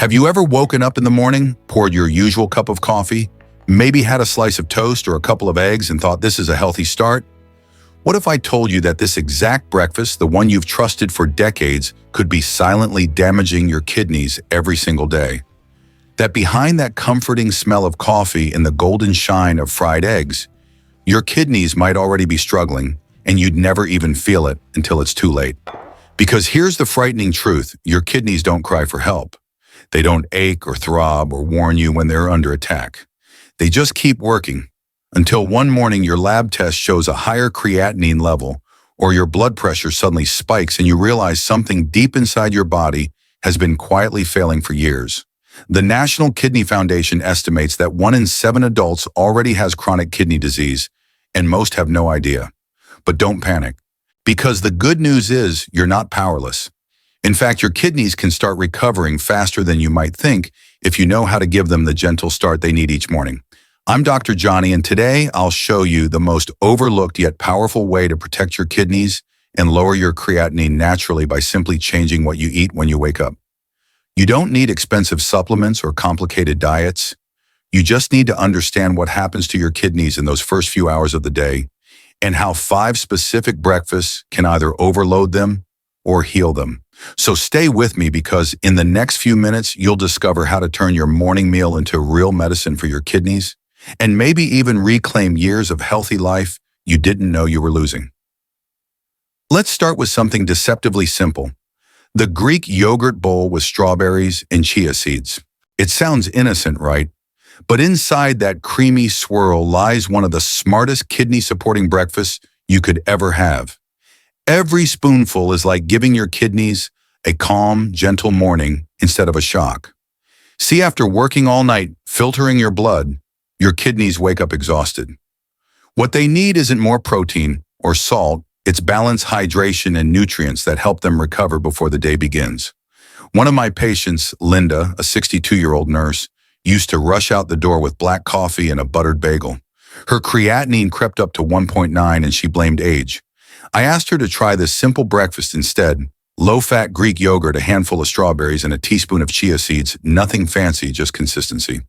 Have you ever woken up in the morning, poured your usual cup of coffee, maybe had a slice of toast or a couple of eggs and thought this is a healthy start? What if I told you that this exact breakfast, the one you've trusted for decades, could be silently damaging your kidneys every single day? That behind that comforting smell of coffee and the golden shine of fried eggs, your kidneys might already be struggling, and you'd never even feel it until it's too late. Because here's the frightening truth: your kidneys don't cry for help. They don't ache or throb or warn you when they're under attack. They just keep working until one morning your lab test shows a higher creatinine level, or your blood pressure suddenly spikes and you realize something deep inside your body has been quietly failing for years. The National Kidney Foundation estimates that 1 in 7 adults already has chronic kidney disease, and most have no idea. But don't panic, because the good news is you're not powerless. In fact, your kidneys can start recovering faster than you might think if you know how to give them the gentle start they need each morning. I'm Dr. Johnny, and today I'll show you the most overlooked yet powerful way to protect your kidneys and lower your creatinine naturally by simply changing what you eat when you wake up. You don't need expensive supplements or complicated diets. You just need to understand what happens to your kidneys in those first few hours of the day and how 5 specific breakfasts can either overload them or heal them. So stay with me, because in the next few minutes, you'll discover how to turn your morning meal into real medicine for your kidneys and maybe even reclaim years of healthy life you didn't know you were losing. Let's start with something deceptively simple: the Greek yogurt bowl with strawberries and chia seeds. It sounds innocent, right? But inside that creamy swirl lies one of the smartest kidney-supporting breakfasts you could ever have. Every spoonful is like giving your kidneys a calm, gentle morning instead of a shock. See, after working all night, filtering your blood, your kidneys wake up exhausted. What they need isn't more protein or salt, it's balanced hydration and nutrients that help them recover before the day begins. One of my patients, Linda, a 62-year-old nurse, used to rush out the door with black coffee and a buttered bagel. Her creatinine crept up to 1.9 and she blamed age. I asked her to try this simple breakfast instead: low-fat Greek yogurt, a handful of strawberries, and a teaspoon of chia seeds. Nothing fancy, just consistency.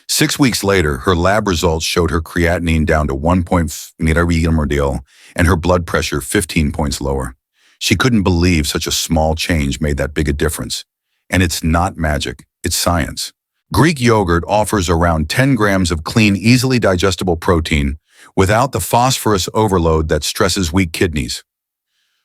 6 weeks later, her lab results showed her creatinine down to 1.0 and her blood pressure 15 points lower. She couldn't believe such a small change made that big a difference. And it's not magic, it's science. Greek yogurt offers around 10 grams of clean, easily digestible protein without the phosphorus overload that stresses weak kidneys.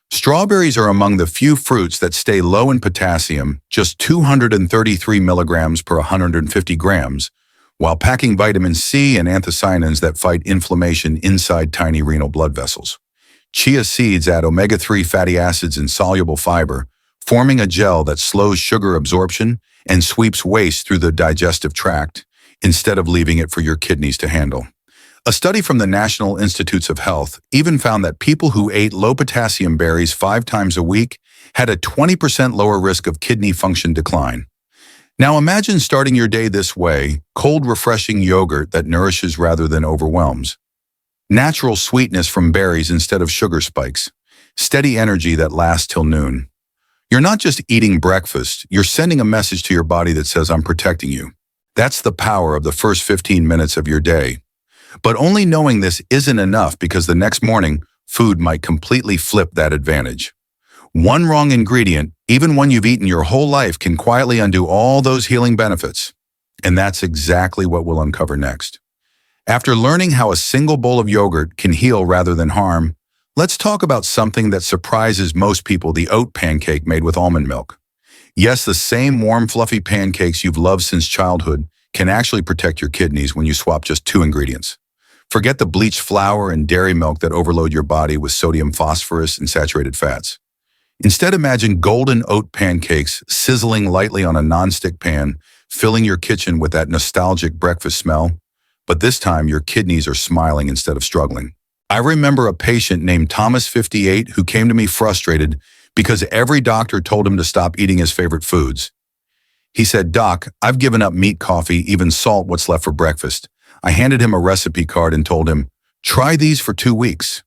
Strawberries are among the few fruits that stay low in potassium, just 233 milligrams per 150 grams, while packing vitamin C and anthocyanins that fight inflammation inside tiny renal blood vessels. Chia seeds add omega-3 fatty acids and soluble fiber, forming a gel that slows sugar absorption and sweeps waste through the digestive tract instead of leaving it for your kidneys to handle. A study from the National Institutes of Health even found that people who ate low-potassium berries 5 times a week had a 20% lower risk of kidney function decline. Now imagine starting your day this way: cold, refreshing yogurt that nourishes rather than overwhelms, natural sweetness from berries instead of sugar spikes, steady energy that lasts till noon. You're not just eating breakfast, you're sending a message to your body that says, "I'm protecting you." That's the power of the first 15 minutes of your day. But only knowing this isn't enough, because the next morning, food might completely flip that advantage. One wrong ingredient, even one you've eaten your whole life, can quietly undo all those healing benefits. And that's exactly what we'll uncover next. After learning how a single bowl of yogurt can heal rather than harm, let's talk about something that surprises most people: the oat pancake made with almond milk. Yes, the same warm, fluffy pancakes you've loved since childhood can actually protect your kidneys when you swap just 2 ingredients. Forget the bleached flour and dairy milk that overload your body with sodium, phosphorus, and saturated fats. Instead, imagine golden oat pancakes sizzling lightly on a nonstick pan, filling your kitchen with that nostalgic breakfast smell. But this time, your kidneys are smiling instead of struggling. I remember a patient named Thomas, 58, who came to me frustrated because every doctor told him to stop eating his favorite foods. He said, "Doc, I've given up meat, coffee, even salt, what's left for breakfast." I handed him a recipe card and told him, "Try these for 2 weeks."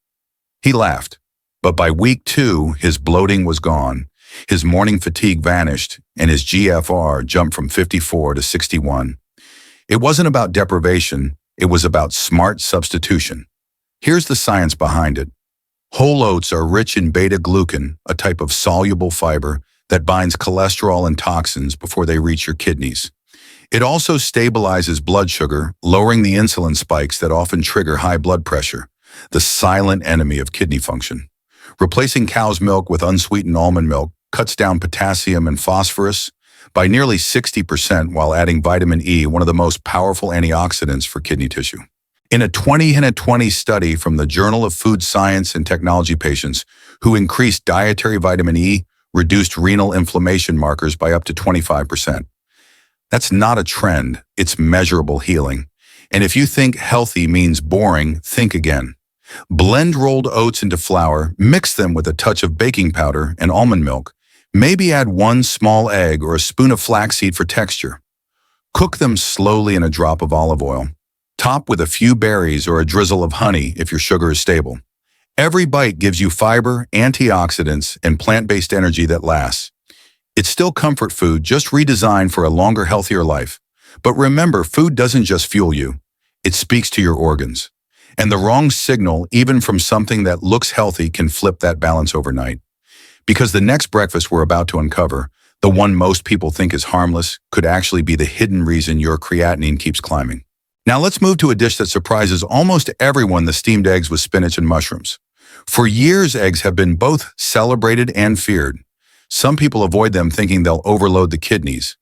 He laughed, but by week 2, his bloating was gone. His morning fatigue vanished, and his GFR jumped from 54 to 61. It wasn't about deprivation, it was about smart substitution. Here's the science behind it. Whole oats are rich in beta-glucan, a type of soluble fiber that binds cholesterol and toxins before they reach your kidneys. It also stabilizes blood sugar, lowering the insulin spikes that often trigger high blood pressure, the silent enemy of kidney function. Replacing cow's milk with unsweetened almond milk cuts down potassium and phosphorus by nearly 60% while adding vitamin E, one of the most powerful antioxidants for kidney tissue. In a 2020 study from the Journal of Food Science and Technology, patients who increased dietary vitamin E reduced renal inflammation markers by up to 25%. That's not a trend, it's measurable healing. And if you think healthy means boring, think again. Blend rolled oats into flour, mix them with a touch of baking powder and almond milk. Maybe add one small egg or a spoon of flaxseed for texture. Cook them slowly in a drop of olive oil. Top with a few berries or a drizzle of honey if your sugar is stable. Every bite gives you fiber, antioxidants, and plant-based energy that lasts. It's still comfort food, just redesigned for a longer, healthier life. But remember, food doesn't just fuel you. It speaks to your organs. And the wrong signal, even from something that looks healthy, can flip that balance overnight. Because the next breakfast we're about to uncover, the one most people think is harmless, could actually be the hidden reason your creatinine keeps climbing. Now let's move to a dish that surprises almost everyone, the steamed eggs with spinach and mushrooms. For years, eggs have been both celebrated and feared. Some people avoid them thinking they'll overload the kidneys.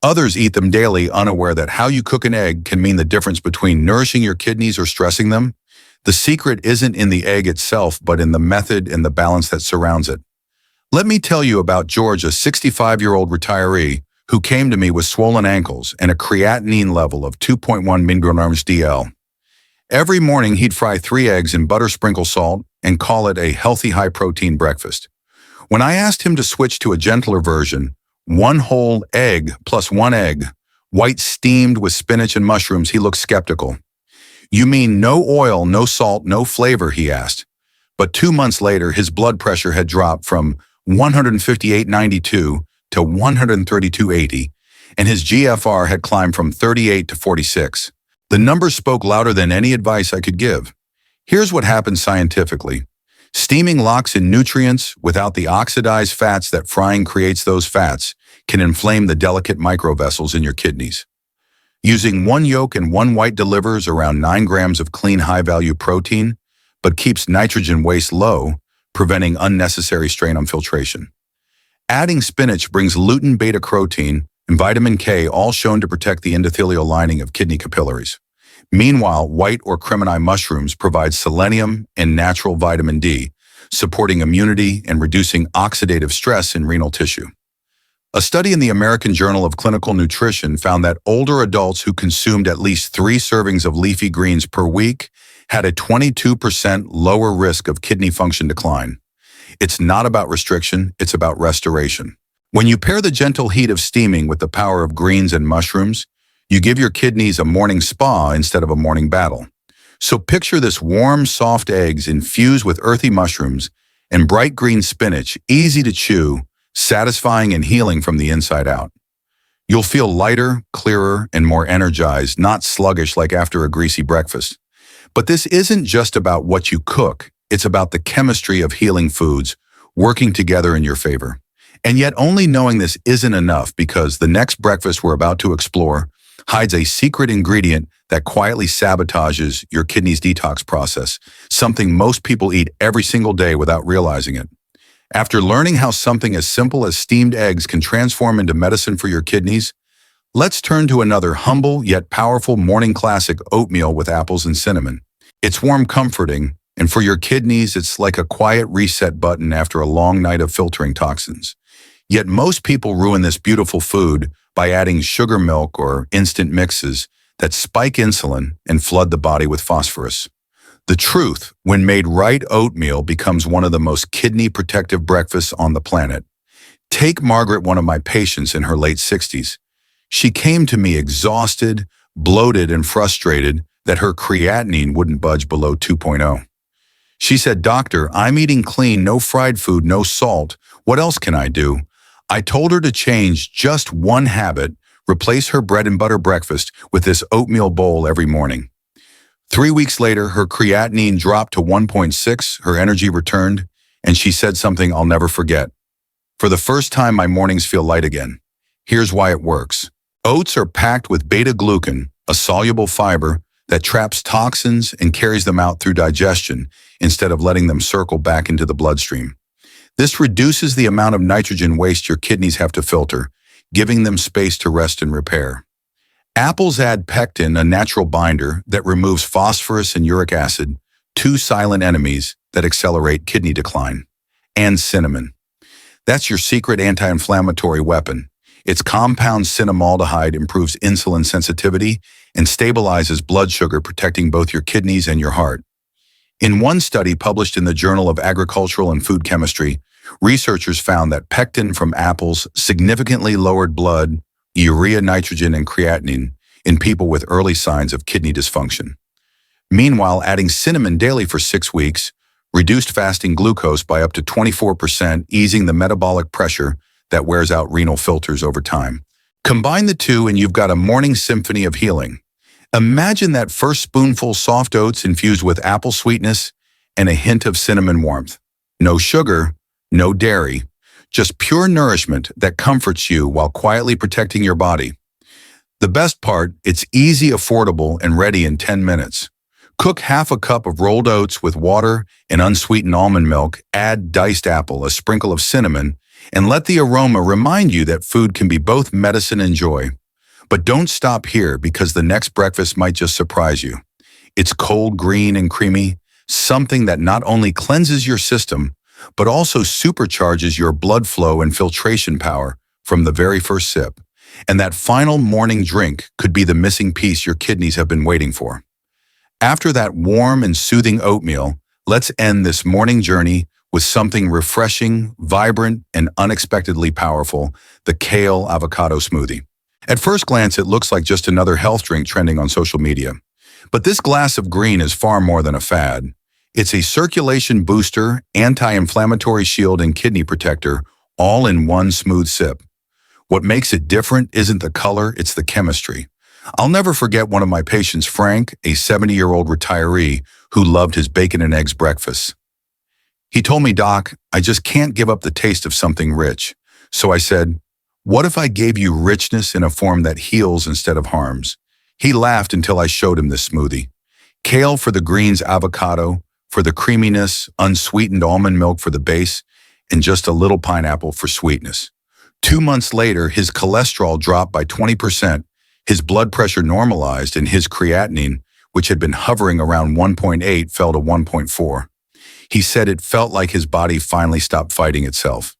Others eat them daily, unaware that how you cook an egg can mean the difference between nourishing your kidneys or stressing them. The secret isn't in the egg itself, but in the method and the balance that surrounds it. Let me tell you about George, a 65-year-old retiree who came to me with swollen ankles and a creatinine level of 2.1 mg DL. Every morning, he'd fry 3 eggs in butter, sprinkle salt, and call it a healthy, high-protein breakfast. When I asked him to switch to a gentler version, 1 whole egg plus 1 egg, white steamed with spinach and mushrooms, he looked skeptical. "You mean no oil, no salt, no flavor?" he asked. But 2 months later, his blood pressure had dropped from 158/92 to 132/80, and his GFR had climbed from 38 to 46. The numbers spoke louder than any advice I could give. Here's what happens scientifically. Steaming locks in nutrients without the oxidized fats that frying creates. Those fats can inflame the delicate microvessels in your kidneys. Using 1 yolk and 1 white delivers around 9 grams of clean, high-value protein, but keeps nitrogen waste low, preventing unnecessary strain on filtration. Adding spinach brings lutein, beta-carotene, and vitamin K, all shown to protect the endothelial lining of kidney capillaries. Meanwhile, white or creatinine mushrooms provide selenium and natural vitamin D, supporting immunity and reducing oxidative stress in renal tissue. A study in the American Journal of Clinical Nutrition found that older adults who consumed at least 3 servings of leafy greens per week had a 22% lower risk of kidney function decline. It's not about restriction, it's about restoration. When you pair the gentle heat of steaming with the power of greens and mushrooms, you give your kidneys a morning spa instead of a morning battle. So picture this: warm, soft eggs infused with earthy mushrooms and bright green spinach, easy to chew, satisfying and healing from the inside out. You'll feel lighter, clearer, and more energized, not sluggish like after a greasy breakfast. But this isn't just about what you cook, it's about the chemistry of healing foods working together in your favor. And yet only knowing this isn't enough, because the next breakfast we're about to explore hides a secret ingredient that quietly sabotages your kidney's detox process, something most people eat every single day without realizing it. After learning how something as simple as steamed eggs can transform into medicine for your kidneys, let's turn to another humble yet powerful morning classic: oatmeal with apples and cinnamon. It's warm, comforting, and for your kidneys, it's like a quiet reset button after a long night of filtering toxins. Yet most people ruin this beautiful food by adding sugar milk or instant mixes that spike insulin and flood the body with phosphorus. The truth, when made right, oatmeal becomes one of the most kidney-protective breakfasts on the planet. Take Margaret, one of my patients in her late 60s. She came to me exhausted, bloated, and frustrated that her creatinine wouldn't budge below 2.0. She said, "Doctor, I'm eating clean, no fried food, no salt. What else can I do? I told her to change just one habit, replace her bread and butter breakfast with this oatmeal bowl every morning. 3 weeks later, her creatinine dropped to 1.6, her energy returned, and she said something I'll never forget. For the first time, my mornings feel light again. Here's why it works. Oats are packed with beta-glucan, a soluble fiber that traps toxins and carries them out through digestion instead of letting them circle back into the bloodstream. This reduces the amount of nitrogen waste your kidneys have to filter, giving them space to rest and repair. Apples add pectin, a natural binder that removes phosphorus and uric acid, two silent enemies that accelerate kidney decline. And cinnamon. That's your secret anti-inflammatory weapon. Its compound cinnamaldehyde improves insulin sensitivity and stabilizes blood sugar, protecting both your kidneys and your heart. In one study published in the Journal of Agricultural and Food Chemistry, researchers found that pectin from apples significantly lowered blood, urea, nitrogen, and creatinine in people with early signs of kidney dysfunction. Meanwhile, adding cinnamon daily for 6 weeks reduced fasting glucose by up to 24%, easing the metabolic pressure that wears out renal filters over time. Combine the two and you've got a morning symphony of healing. Imagine that first spoonful soft oats infused with apple sweetness and a hint of cinnamon warmth. No sugar, no dairy, just pure nourishment that comforts you while quietly protecting your body. The best part, it's easy, affordable, and ready in 10 minutes. Cook half a cup of rolled oats with water and unsweetened almond milk, add diced apple, a sprinkle of cinnamon, and let the aroma remind you that food can be both medicine and joy. But don't stop here, because the next breakfast might just surprise you. It's cold, green, and creamy, something that not only cleanses your system, but also supercharges your blood flow and filtration power from the very first sip. And that final morning drink could be the missing piece your kidneys have been waiting for. After that warm and soothing oatmeal, let's end this morning journey with something refreshing, vibrant, and unexpectedly powerful: the Kale Avocado Smoothie. At first glance, it looks like just another health drink trending on social media. But this glass of green is far more than a fad. It's a circulation booster, anti-inflammatory shield, and kidney protector, all in one smooth sip. What makes it different isn't the color, it's the chemistry. I'll never forget one of my patients, Frank, a 70-year-old retiree who loved his bacon and eggs breakfast. He told me, "Doc, I just can't give up the taste of something rich." So I said, "What if I gave you richness in a form that heals instead of harms?" He laughed until I showed him this smoothie. Kale for the greens, avocado for the creaminess, unsweetened almond milk for the base, and just a little pineapple for sweetness. 2 months later, his cholesterol dropped by 20%, his blood pressure normalized, and his creatinine, which had been hovering around 1.8, fell to 1.4. He said it felt like his body finally stopped fighting itself.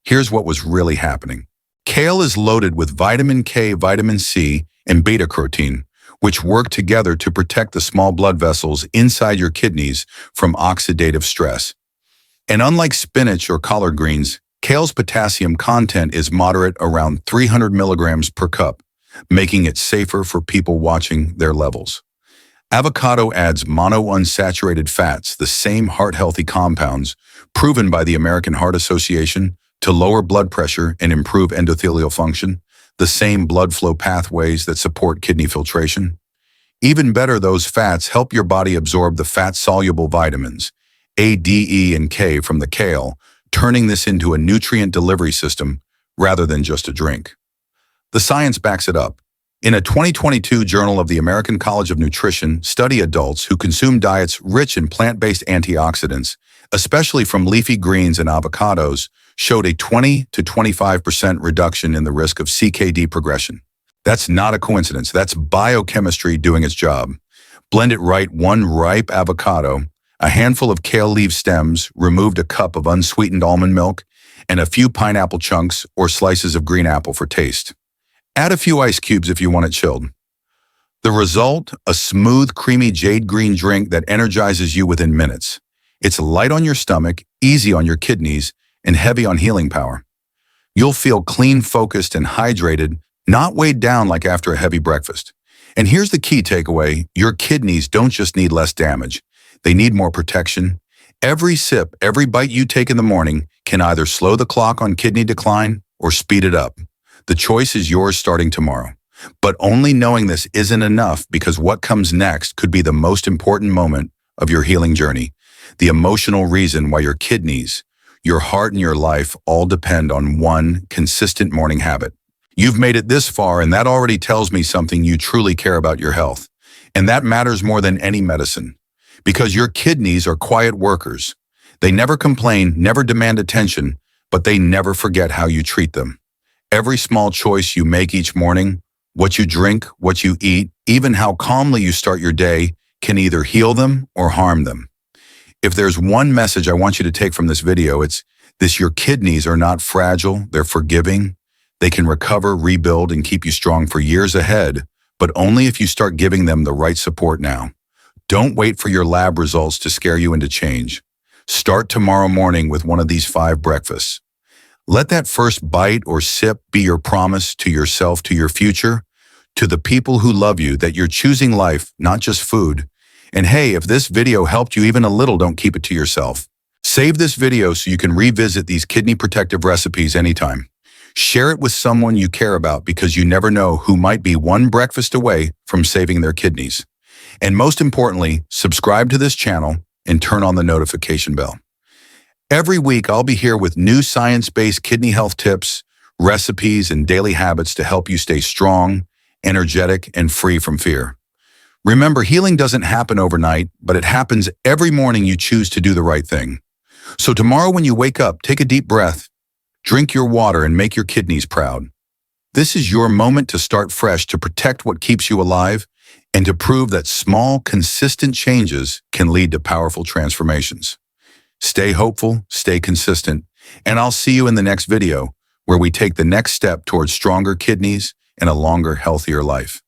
Here's what was really happening. Kale is loaded with vitamin K, vitamin C, and beta-carotene, which work together to protect the small blood vessels inside your kidneys from oxidative stress. And unlike spinach or collard greens, kale's potassium content is moderate, around 300 milligrams per cup, making it safer for people watching their levels. Avocado adds monounsaturated fats, the same heart-healthy compounds proven by the American Heart Association to lower blood pressure and improve endothelial function, the same blood flow pathways that support kidney filtration. Even better, those fats help your body absorb the fat-soluble vitamins, A, D, E, and K from the kale, turning this into a nutrient delivery system rather than just a drink. The science backs it up. In a 2022 Journal of the American College of Nutrition study, adults who consume diets rich in plant-based antioxidants, especially from leafy greens and avocados, showed a 20 to 25% reduction in the risk of CKD progression. That's not a coincidence. That's biochemistry doing its job. Blend it right: 1 ripe avocado, a handful of kale leaf stems, removed a cup of unsweetened almond milk, and a few pineapple chunks or slices of green apple for taste. Add a few ice cubes if you want it chilled. The result: a smooth, creamy jade green drink that energizes you within minutes. It's light on your stomach, easy on your kidneys, and heavy on healing power. You'll feel clean, focused, and hydrated, not weighed down like after a heavy breakfast. And here's the key takeaway: your kidneys don't just need less damage, they need more protection. Every sip, every bite you take in the morning can either slow the clock on kidney decline or speed it up. The choice is yours starting tomorrow. But only knowing this isn't enough, because what comes next could be the most important moment of your healing journey. The emotional reason why your kidneys, your heart, and your life all depend on one consistent morning habit. You've made it this far, and that already tells me something: you truly care about your health. And that matters more than any medicine, because your kidneys are quiet workers. They never complain, never demand attention, but they never forget how you treat them. Every small choice you make each morning, what you drink, what you eat, even how calmly you start your day, can either heal them or harm them. If there's one message I want you to take from this video, it's this: your kidneys are not fragile, they're forgiving. They can recover, rebuild, and keep you strong for years ahead, but only if you start giving them the right support now. Don't wait for your lab results to scare you into change. Start tomorrow morning with one of these 5 breakfasts. Let that first bite or sip be your promise to yourself, to your future, to the people who love you, that you're choosing life, not just food. And hey, if this video helped you even a little, don't keep it to yourself. Save this video so you can revisit these kidney protective recipes anytime. Share it with someone you care about, because you never know who might be one breakfast away from saving their kidneys. And most importantly, subscribe to this channel and turn on the notification bell. Every week, I'll be here with new science-based kidney health tips, recipes, and daily habits to help you stay strong, energetic, and free from fear. Remember, healing doesn't happen overnight, but it happens every morning you choose to do the right thing. So tomorrow when you wake up, take a deep breath, drink your water, and make your kidneys proud. This is your moment to start fresh, to protect what keeps you alive, and to prove that small, consistent changes can lead to powerful transformations. Stay hopeful, stay consistent, and I'll see you in the next video, where we take the next step towards stronger kidneys and a longer, healthier life.